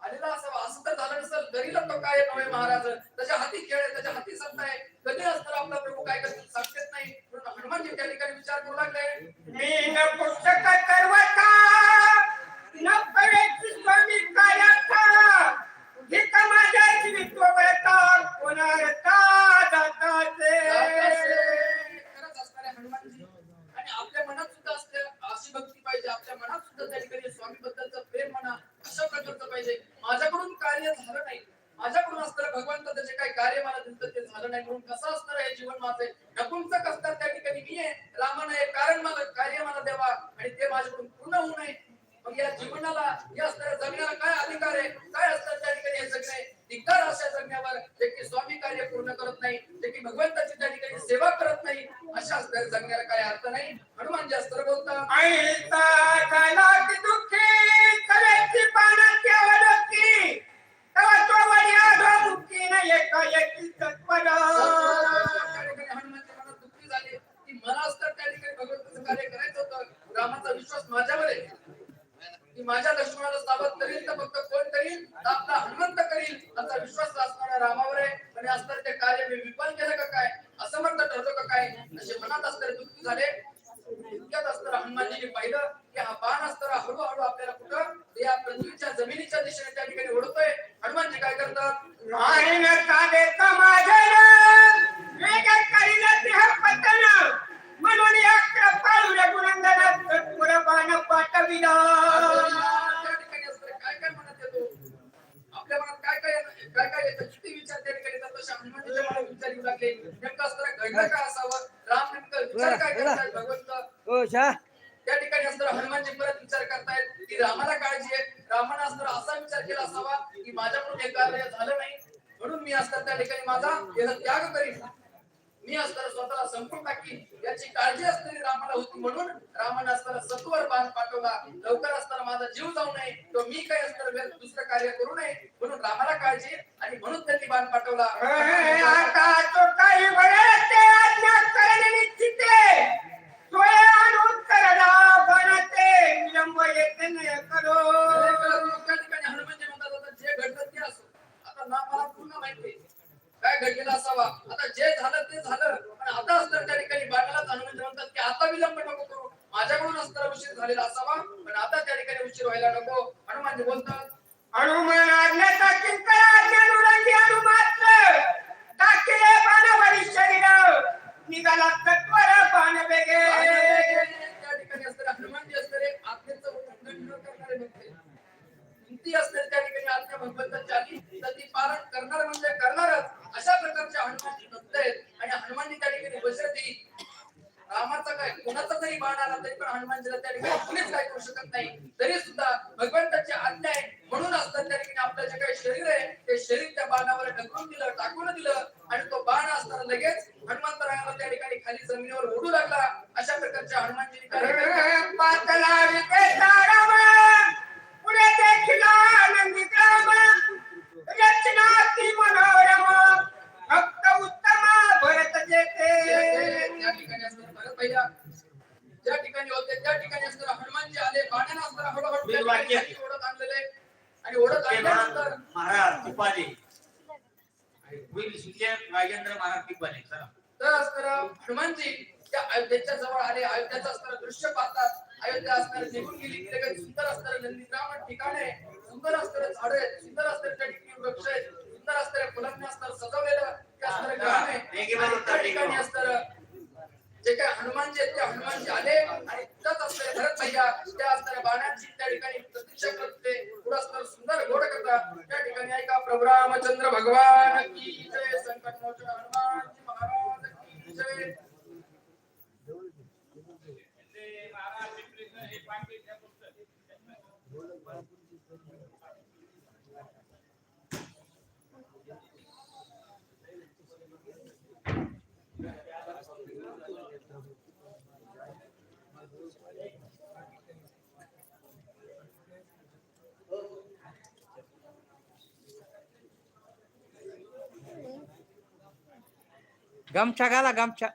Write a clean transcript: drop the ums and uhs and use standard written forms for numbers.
आलेला असावा. असं तर झालं नसेल. घरीला तो काय नव्हे महाराज, त्याच्या हाती खेळ आहे, त्याच्या हाती सत्ता आहे. कधी असताना आपला प्रभू काय करतील सांगतेच नाही. म्हणून हनुमानजी त्या ठिकाणी विचार करू लागले, मी न पुस्तक करवता न पडेची स्वामी कार्याचा हित माझ्या जीवित्व वळता कोणारता जाताचे. खरंच असणारे हनुमानजी. आणि आपल्या मनात सुद्धा असते अशी भक्ती पाहिजे. आपल्या मनात सुद्धा त्या ठिकाणी स्वामी बद्दलचं प्रेम म्हणा अशा प्रकारचं पाहिजे. माझ्याकडून कार्य झालं नाही, माझ्याकडून असणारं भगवंत जे काही कार्य मला दिसतं ते झालं नाही, म्हणून कसं असणार हे जीवन माझे नपुंसक असतात. त्या ठिकाणी मी आहे, रामानं हे कारण मला कार्य मला द्यावा आणि ते माझ्याकडून पूर्ण होऊ नये. मग या जीवनाला या असणाऱ्या जगण्याला काय अधिकार आहे, काय असतात त्या ठिकाणी हे जगणे धिक्कार अशा जगण्यावर जे की स्वामी कार्य पूर्ण करत नाही, जे की भगवंताची त्या ठिकाणी सेवा करत नाही, अशा असणाऱ्या जगण्याला काय अर्थ नाही. हनुमान जास्त बोलतात, ऐसा झाला की दुःखी करायची पानाची अवलंबी तेव्हा तो वडिया धो मुक्ती न एका एकी तत्परा. हनुमानच्या मनात दुःखी झाले की मला असतात त्या ठिकाणी भगवंताचं कार्य करायचं होतं. रामाचा विश्वास माझ्यावर आहे की माझ्या लक्ष्मणाला सावध करील तर फक्त कोण करील तर आपला हनुमंत करील असा विश्वास असणाऱ्या रामावर आहे. आणि असणारे ते कार्य मी विफल केलं का काय, असमर्थ ठरलो का काय, असे मनात असणारे दुःखी झाले. इतक्यात असताना हनुमानजीने पाहिलं की हा बाण असताना हळूहळू आपल्याला कुठं या पृथ्वीच्या जमिनीच्या दिशेने त्या ठिकाणी ओढतोय. हनुमानजी काय करतात, आणि न साधेचा माझ्या वेग करील देह पतन म्हणून या कृपाळू रघुनंदन तत्पुर बाण पाठविला. त्या ठिकाणी असणारे काय काय मनात येतो, आपल्या मनात काय काय काय काय येतं, किती विचार त्या ठिकाणी येतात. तशा हनुमानजीच्या मनात विचार येऊ लागले. नेमकं असताना घडलं काय असावं, राम नेमकं विचार काय करतायत भगवंत. त्या ठिकाणी असताना हनुमानजी परत विचार करतायत की रामाला काळजी आहे. रामाने असताना असा विचार केला असावा की माझ्याकडून हे कार्य झालं नाही, म्हणून मी असताना त्या ठिकाणी माझा त्याग करीन, मी असताना स्वतःला संपून टाकीन, याची काळजी असणारी रामाला होती. म्हणून रामाने असताना सत्वर बाण पाठवला. लवकर असताना माझा जीव जाऊ नये, तो मी काय असताना दुसरं कार्य करू नये, म्हणून रामाला काळजी आणि म्हणून त्यांनी बाण पाठवला. आता तो काही वळते आज्ञा करणे निश्चिते सोय आणून करला बनते विलंब येते न करो. त्या ठिकाणी हनुमानजी म्हणतात आता जे घडलं ते असो. आता ना मला पूर्ण माहिती काय घडलेलं असावा. आता जे झालं ते झालं, पण आता असताना त्या ठिकाणी बाणालाच हनुमानजी म्हणतात की आता विलंब नको करू. माझ्याकडून असताना उशीर झालेला असावा, पण आता त्या ठिकाणी उशीर व्हायला नको. हनुमानजी बोलतात, हनुमान आज्ञाचा किंकर आज्ञानुरंगी हनुमात्र टाकिले बाणावरी शरीर निघाला तत्वर बाण वेगे. त्या ठिकाणी असताना हनुमानजी असणारे आज्ञेचं उल्लंघन न करणारे भक्त. कोणती असते त्या ठिकाणी आज्ञा भगवंताची आली तर ती पालन करणार म्हणजे करणारच, अशा प्रकारचे हनुमानजी भक्त आहेत. आणि हनुमानजी त्या ठिकाणी वज्रती रामाचा काय कोणाचा जरी बाण आला तरी पण हनुमानजीला त्या ठिकाणी कुणीच काय करू शकत नाही. तरी सुद्धा भगवंताची आज्ञा आहे म्हणून असतात त्या ठिकाणी आपलं जे काही शरीर आहे ते शरीर त्या बाणावर ढकलून दिलं, टाकून दिलं आणि तो बाण असताना लगेच हनुमंतरायाला त्या ठिकाणी खाली जमिनीवर ओढू लागला. अशा प्रकारच्या हनुमानजीने पातला विकेचा राम पुढे देखिला नंदीग्राम रचना ती मनोरम भक्त उत्तम भरत जेते. त्या ठिकाणी असताना भरत भैया ज्या ठिकाणी होते त्या ठिकाणी असताना हनुमानजी आले. बाणाने असताना हळूहळू ओढत आणलेले आणि ओढत आणल्यानंतर महाराज तिपाले राजेंद्र महाराज तिपाले तर असताना हनुमानजी त्या अयोध्येच्या जवळ आले. अयोध्येचं असताना दृश्य पाहतात. अयोध्या असताना निघून गेली. सुंदर असणारे नंदीग्राम ठिकाणे, सुंदर असणारे झाडे, सुंदर असणारे त्या ठिकाणी वृक्ष आहेत, सुंदर असणारे फुलांनी असताना सजवलेलं ते असणारे ग्राम आहे. त्या ठिकाणी असताना जे काय हनुमानजी आहेत ते हनुमानजी आले आणि तिथंच असणारे भरत भैया त्या असणाऱ्या बाणांची त्या ठिकाणी प्रतीक्षा करत होते. पुढं असणारं सुंदर घोड करतात. त्या ठिकाणी ऐका प्रभू रामचंद्र भगवान की जय, संकट मोचन हनुमानजी महाराज की जय. गमछा घाला गमछा.